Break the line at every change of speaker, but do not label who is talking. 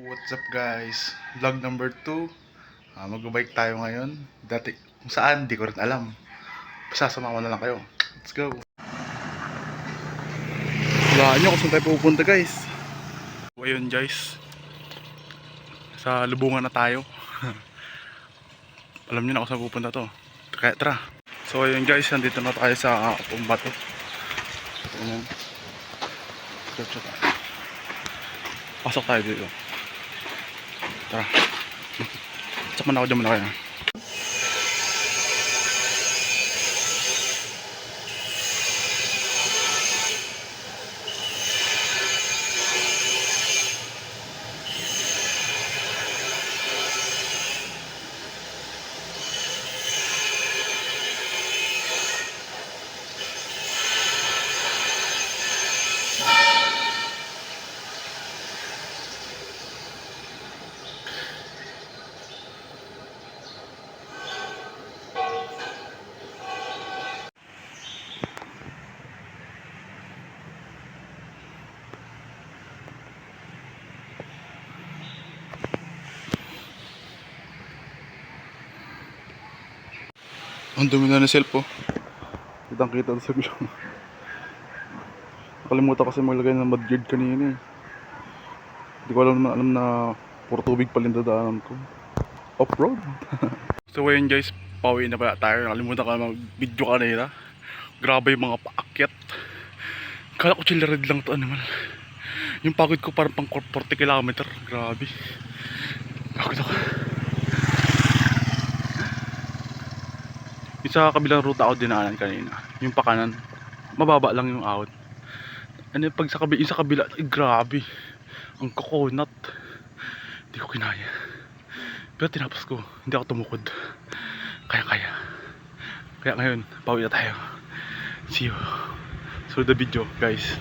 What's up guys? Vlog number 2. Mag-bike tayo ngayon. Dati kung saan, di ko rin alam. Sasama ko na lang kayo. Let's go. Wala nyo kung saan tayo pupunta guys. So, ayun guys. Sa lubungan na tayo. Alam nyo na kung saan pupunta to. Kaya tara. So ayun guys, nandito na tayo sa Pumbato. Ayun. Pasok tayo dito. Tara. Tsaka na ako dyan muna kayo. Ang dumi na ng self oh. Kitang kita sa vlog. Nakalimutan kasi maglagay ng mudguard kanina eh. Hindi ko alam na puro tubig pala yung dadaanan ko. Off-road. So ayun guys, pauwi na pala tayo. Nakalimutan ko mag video kanina. Grabe yung mga paakyat. Kala ko chillared lang to naman. Yung pagod ko parang pang 40 km. Grabe. Pagod ako. Yung sa kabilang ruta ako dinaanan kanina. Yung pakanan. Mababa lang yung out. Ano yung yung sa kabila, ay grabe. Ang coconut. Hindi ko kinaya. Pero tinapos ko. Hindi ako tumukod. Kaya. Kaya ngayon, pauwi na tayo. See you. So the video guys.